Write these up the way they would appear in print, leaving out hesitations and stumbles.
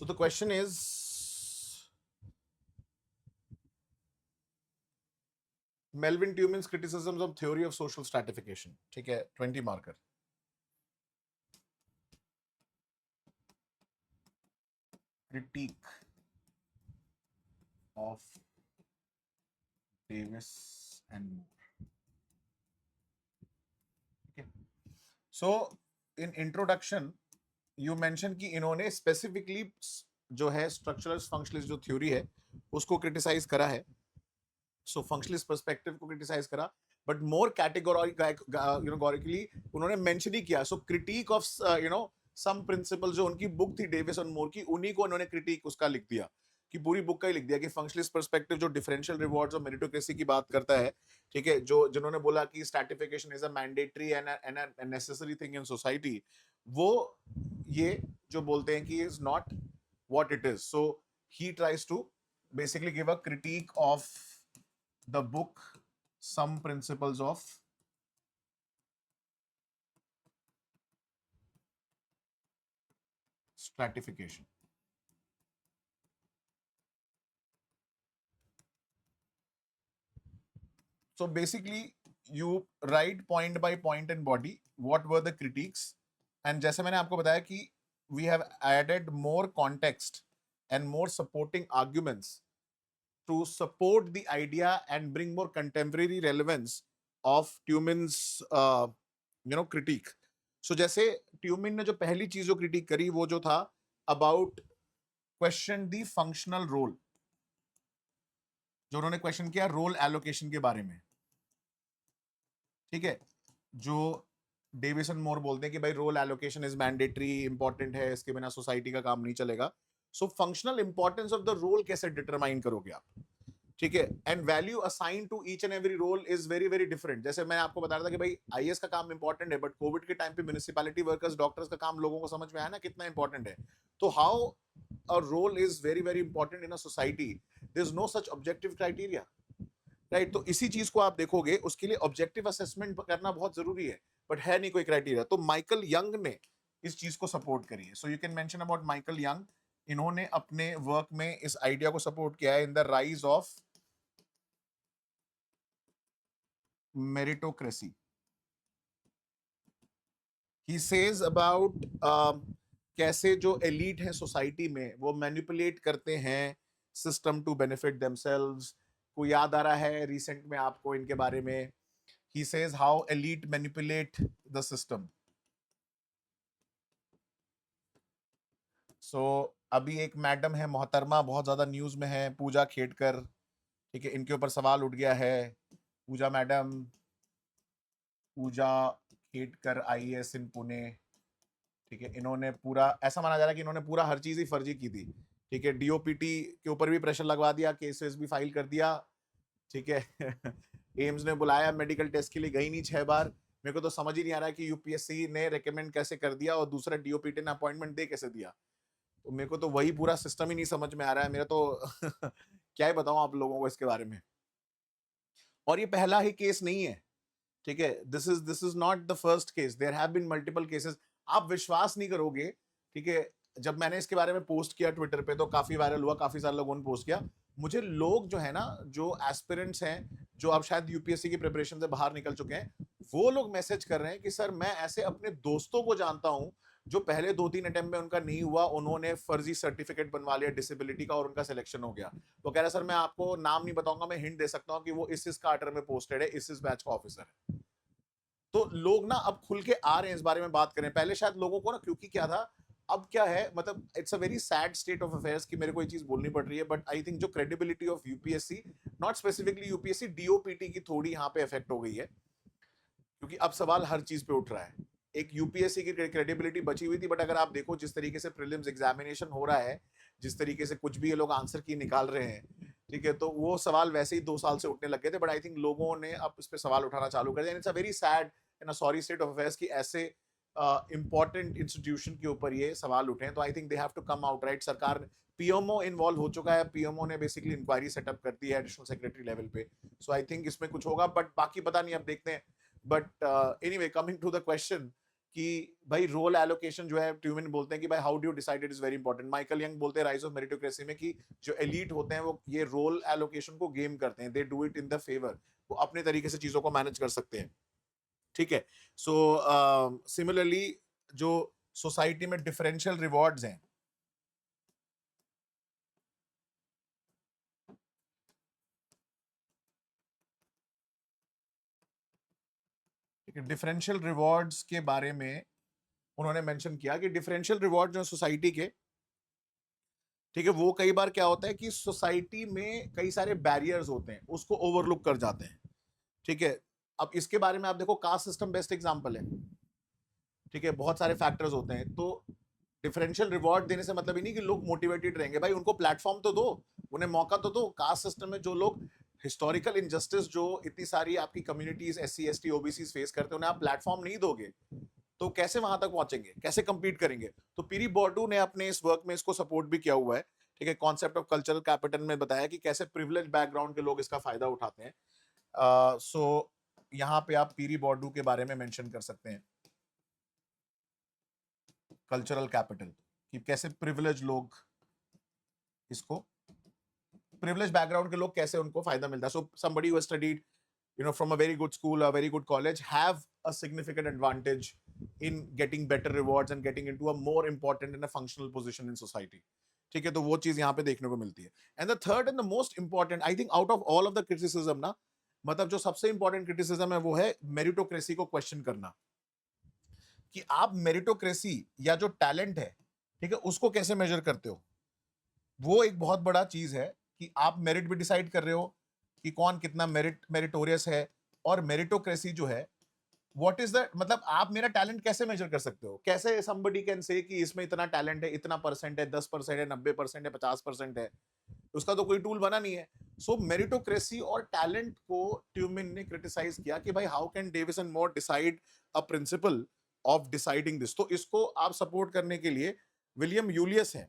So the question is, Melvin Tumin's criticisms of theory of social stratification. ठीक है, 20 marker. Critique of Davis and Moore. Okay. So in introduction, you mention कि इन्होंने specifically जो है structuralist functionalist जो theory है उसको criticize करा है. So functionalist perspective को criticize करा, but more categorically उन्होंने mention ही किया. So critique of some principles जो उनकी book थी डेविस और मोर की, उन्हीं को उन्होंने critique उसका लिख दिया, कि पूरी बुक का ही लिख दिया कि फंक्शनलिस्ट पर्सपेक्टिव जो डिफरेंशियल रिवॉर्ड्स और मेरिटोक्रेसी की बात करता है, ठीक है, जो जिन्होंने बोला कि stratification is a mandatory and a necessary thing in society, वो ये जो बोलते हैं कि is not what it is. So he tries to basically give a critique of the book some principles of stratification. So basically, you write point by point in body what were the critiques, and जैसे मैंने आपको बताया कि we have added more context and more supporting arguments to support the idea and bring more contemporary relevance of Tumin's critique. So जैसे Tumin ने जो पहली चीज जो क्रिटिक करी वो जो था about question the functional role, जो उन्होंने क्वेश्चन किया रोल एलोकेशन के बारे में. ठीक है, जो डेविस एंड मोर बोलते हैं कि भाई role allocation is mandatory, important है, इसके बिना सोसाइटी का काम नहीं चलेगा. So functional importance of the role कैसे डिटरमाइन करोगे आप, ठीक है, and value assign to each and every role is very very different. जैसे मैंने आपको बता रहा था कि भाई आईएएस का काम इंपॉर्टेंट है, बट कोविड के टाइम पे म्युनिसिपैलिटी वर्कर्स, डॉक्टर्स का काम लोगों को समझ में आया ना कितना इंपॉर्टेंट है. तो how a role is very very important in a society, there is no such objective criteria, right. तो इसी चीज को आप देखोगे, उसके लिए ऑब्जेक्टिव असेसमेंट करना बहुत जरूरी है, बट है नहीं कोई क्राइटेरिया. तो माइकल यंग ने इस चीज को सपोर्ट करी है. So you can mention about Michael young, इन्होंने अपने वर्क में इस आइडिया को सपोर्ट किया है in the rise of meritocracy. He says about कैसे जो एलीट है सोसाइटी में वो मैनिपुलेट करते हैं सिस्टम टू बेनिफिट देमसेल्व्स. को याद आ रहा है रिसेंट में आपको इनके बारे में, he says how elite manipulate the system. So अभी एक मैडम है मोहतरमा, बहुत ज्यादा न्यूज में है, पूजा खेड़कर, ठीक है, इनके ऊपर सवाल उठ गया है. पूजा मैडम, पूजा खेड़कर आईएएस इन पुणे, ठीक है, इन्होंने पूरा ऐसा माना जा रहा है कि इन्होंने पूरा हर चीज ही फर्जी की थी. ठीक है, डीओपीटी के ऊपर भी प्रेशर लगवा दिया, केसेस भी फाइल कर दिया, ठीक है. एम्स ने बुलाया, मेडिकल टेस्ट के लिए गई नहीं 6 बार. मेरे को तो समझ ही नहीं आ रहा है कि यूपीएससी ने रेकमेंड कैसे कर दिया और दूसरा डीओपीटी ने अपॉइंटमेंट दे कैसे दिया. तो मेरे को तो वही पूरा सिस्टम ही नहीं समझ में आ रहा है मेरा तो. क्या ही बताऊं आप लोगों को इसके बारे में. और ये पहला ही केस नहीं है, ठीक है, this is not the first case, there have been multiple cases. आप विश्वास नहीं करोगे, ठीक है, जब मैंने इसके बारे में पोस्ट किया ट्विटर पे तो काफी वायरल हुआ, काफी सारे लोगों ने पोस्ट किया. मुझे लोग जो है ना, जो एस्पिरेंट्स हैं, जो अब शायद यूपीएससी की प्रिपरेशन से बाहर निकल चुके हैं, वो लोग मैसेज कर रहे हैं कि सर मैं ऐसे अपने दोस्तों को जानता हूं जो पहले 2-3 अटेम्प्ट में उनका नहीं हुआ, उन्होंने फर्जी सर्टिफिकेट बनवा लिया डिसेबिलिटी का और उनका सिलेक्शन हो गया. तो कह रहे सर मैं आपको नाम नहीं बताऊंगा, मैं हिंट दे सकता हूं कि वो इस कार्टर में पोस्टेड है, इस बैच का ऑफिसर है. तो लोग ना अब खुल के आ रहे हैं इस बारे में बात करें. पहले शायद लोगों को ना, क्योंकि क्या था, अब क्या है, मतलब it's a very sad state of affairs कि मेरे को ये चीज बोलनी पड़ रही है, बट आई थिंक जो credibility of UPSC, not specifically UPSC, DOPT की थोड़ी यहाँ पे इफेक्ट हो गई है, क्योंकि अब सवाल हर चीज पे उठ रहा है. एक यूपीएससी की क्रेडिबिलिटी बची हुई थी, बट अगर आप देखो जिस तरीके से प्रीलिम्स एग्जामिनेशन हो रहा है, जिस तरीके से कुछ भी ये लोग आंसर की निकाल रहे हैं, ठीक है, तो वो सवाल वैसे ही 2 साल से उठने लग गए थे, बट आई थिंक लोगों ने अब इस पे सवाल उठाना चालू कर दिया. It's a very sad and a sorry state of affairs कि ऐसे इंपॉर्टेंट इंस्टीट्यूशन के ऊपर ये सवाल उठे. तो I think they have to come out, right. सरकार, पीएमओ इन्वॉल्व हो चुका है, पीएमओ ने बेसिकली इंक्वायरी सेटअप कर दी है एडिशनल सेक्रेटरी लेवल पे. सो आई थिंक इसमें कुछ होगा, बट बाकी पता नहीं, अब देखते हैं. But anyway, coming to the question, कि भाई रोल एलोकेशन जो है, ट्यूमिन बोलते हैं कि भाई how do you decide, it is very important. Michael young बोलते हैं राइज ऑफ मेरिटोक्रेसी में कि जो एलीट होते हैं वो ये रोल एलोकेशन को गेम करते हैं, they do it in the favour, वो अपने तरीके से चीजों को मैनेज कर सकते हैं, ठीक है। सो सिमिलरली जो सोसाइटी में डिफरेंशियल रिवॉर्ड्स हैं, ठीक है, डिफरेंशियल रिवॉर्ड्स के बारे में उन्होंने मेंशन किया कि डिफरेंशियल रिवॉर्ड जो सोसाइटी के, ठीक है, वो कई बार क्या होता है कि सोसाइटी में कई सारे बैरियर्स होते हैं, उसको ओवरलुक कर जाते हैं, ठीक है। अब इसके बारे में आप देखो, कास्ट सिस्टम बेस्ट एग्जांपल है, ठीक है, बहुत सारे फैक्टर्स होते हैं। तो डिफरेंशियल रिवॉर्ड देने से मतलब ही नहीं कि लोग मोटिवेटेड रहेंगे, भाई उनको प्लेटफॉर्म तो दो, उन्हें मौका तो दो। कास्ट सिस्टम में जो लोग हिस्टोरिकल इनजस्टिस जो इतनी सारी आपकी communities SC ST OBC face करते हैं, उन्हें आप प्लेटफॉर्म नहीं दोगे तो कैसे वहां तक पहुंचेंगे, कैसे कंपीट करेंगे। तो पीरी बॉर्डू ने अपने इस वर्क में इसको सपोर्ट भी किया हुआ है, ठीक है। कॉन्सेप्ट ऑफ कल्चरल कैपिटल में बताया कि कैसे प्रिविलेज बैकग्राउंड के लोग इसका फायदा उठाते हैं। सो यहाँ पे आप पीरी बॉर्डू के बारे में मेंशन कर सकते हैं, कल्चरल कैपिटल, कि कैसे प्रिविलेज लोग इसको, प्रिविलेज बैकग्राउंड के लोग कैसे उनको फायदा मिलता है। So somebody who has studied from a very good school, a very good college, have a significant advantage in getting better rewards and getting into a more important and a functional position in society, ठीक है। तो वो चीज यहाँ पे देखने को मिलती है। And the third and the most important, I think out of all of the criticism ना, मतलब जो सबसे इंपॉर्टेंट क्रिटिसिज्म है वो है मेरिटोक्रेसी को क्वेश्चन करना, कि आप मेरिटोक्रेसी या जो टैलेंट है, ठीक है, उसको कैसे मेजर करते हो। वो एक बहुत बड़ा चीज है कि आप मेरिट भी डिसाइड कर रहे हो कि कौन कितना मेरिटोरियस है, और मेरिटोक्रेसी जो है व्हाट इज द, मतलब आप मेरा टैलेंट कैसे मेजर कर सकते हो, कैसे somebody कैन से कि इसमें इतना टैलेंट है, इतना परसेंट है, 10% है, 90% है, 50% है, उसका तो कोई टूल बना नहीं है। सो मेरिटोक्रेसी और टैलेंट को ट्यूमिन ने क्रिटिसाइज किया कि भाई how can Davis and more decide a principle of deciding this. तो इसको आप सपोर्ट करने के लिए विलियम यूलियस है,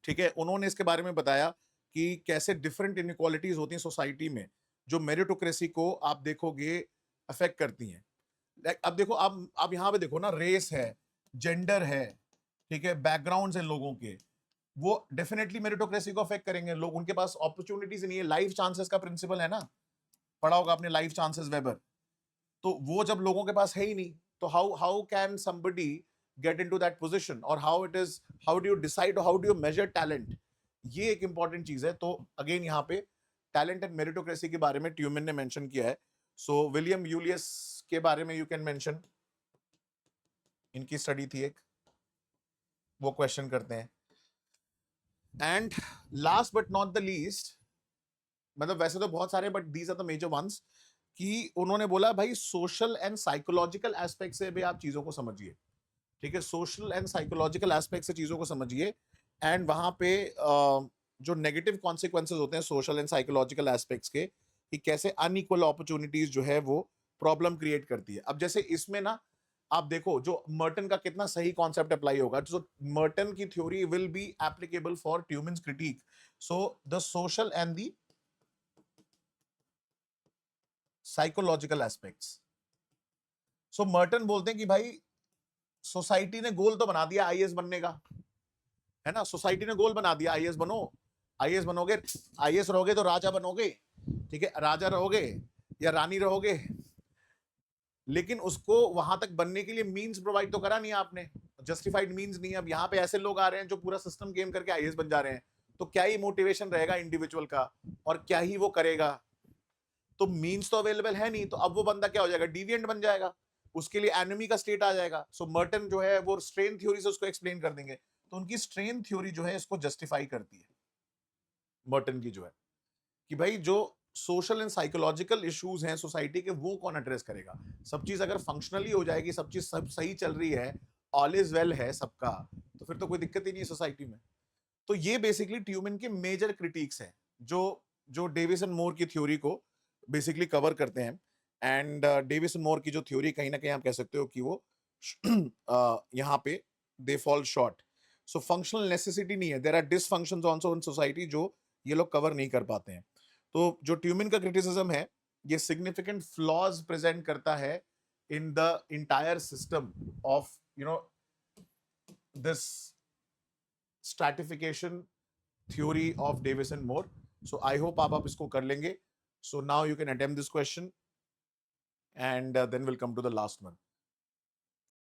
ठीक है, उन्होंने इसके बारे में बताया कि कैसे डिफरेंट इनइक्वालिटीज होती हैं सोसाइटी में, जो मेरिटोक्रेसी को आप देखोगे अफेक्ट करती हैं। अब देखो, आप यहाँ पे देखो ना, रेस है, जेंडर है, ठीक है, बैकग्राउंड है लोगों के, वो डेफिनेटली मेरिटोक्रेसी को अफेक्ट करेंगे। लोग, उनके पास अपॉर्चुनिटीज नहीं है, लाइफ चांसेस का प्रिंसिपल है ना, पढ़ा होगा आपने लाइफ चांसेस वेबर। तो वो जब लोगों के पास है ही नहीं, तो how how can somebody get into that position, और how it is, how do you decide, how do you measure talent, ये एक इंपॉर्टेंट चीज है। तो अगेन यहाँ पे टैलेंट एंड मेरिटोक्रेसी के बारे में ट्यूमिन ने मेंशन किया है। सो विलियम यूलियस के बारे में यू कैन मेंशन, इनकी स्टडी थी एक, वो क्वेश्चन करते हैं। And last but not the least, मतलब वैसे तो बहुत सारे but these are the major ones, कि उन्होंने बोला भाई सोशल एंड साइकोलॉजिकल एस्पेक्ट से भी आप चीजों को समझिए, ठीक है, सोशल एंड साइकोलॉजिकल एस्पेक्ट से चीजों को समझिए। एंड वहां पे जो नेगेटिव कॉन्सिक्वेंसेज होते हैं सोशल एंड साइकोलॉजिकल एस्पेक्ट्स के, कि कैसे अनइक्वल अपॉर्चुनिटीज जो है वो प्रॉब्लम क्रिएट करती है। अब जैसे इसमें ना आप देखो, जो मर्टन का कितना सही कॉन्सेप्ट अप्लाई होगा, तो मर्टन की theory will be applicable for Tumin's critique. So the social and the psychological aspects. So Merton बोलते हैं कि भाई सोसाइटी ने गोल तो बना दिया आईएएस बनने का, है ना, सोसाइटी ने गोल बना दिया आईएएस बनो, आईएएस बनोगे, आईएएस रहोगे तो राजा बनोगे, ठीक है, राजा रहोगे या रानी रहोगे, लेकिन उसको वहां तक बनने के लिए मींस प्रोवाइड तो करा नहीं आपने, जस्टिफाइड मींस नहीं। अब यहाँ पे ऐसे लोग आ रहे हैं जो पूरा सिस्टम गेम करके आईएएस बन जा रहे हैं, तो क्या ही मोटिवेशन रहेगा इंडिविजुअल का, और क्या ही वो करेगा। तो मींस तो अवेलेबल है नहीं, तो अब वो बंदा क्या हो जाएगा, डिविएंट बन जाएगा, उसके लिए एनिमी का स्टेट आ जाएगा। सो मर्टन जो है वो स्ट्रेन थ्योरी से उसको एक्सप्लेन कर देंगे, तो उनकी स्ट्रेन थ्योरी जो है इसको जस्टिफाई करती है, मर्टन की जो है, कि भाई जो सोशल एंड साइकोलॉजिकल इश्यूज हैं सोसाइटी के, वो कौन एड्रेस करेगा। सब चीज अगर फंक्शनली हो जाएगी, सब चीज सब सही चल रही है, ऑल इज वेल है सबका, तो फिर तो कोई दिक्कत ही नहीं है सोसाइटी में। तो ये बेसिकली ट्यूमिन के मेजर क्रिटिक्स हैं, जो जो डेविस एंड मोर की थ्योरी को बेसिकली कवर करते हैं। एंड डेविस एंड मोर की जो थ्योरी, कहीं ना कहीं आप कह सकते हो कि वो यहाँ पे they fall short. So functional necessity नहीं है, there are dysfunctions also in society जो ये लोग कवर नहीं कर पाते हैं। तो जो ट्यूमिन का क्रिटिसिज्म है, ये सिग्निफिकेंट फ्लॉज प्रेजेंट करता है in the entire system of this stratification theory of Davis and Moore. So I hope आप इसको कर लेंगे. So now you can attempt this question and then we'll come to the last one.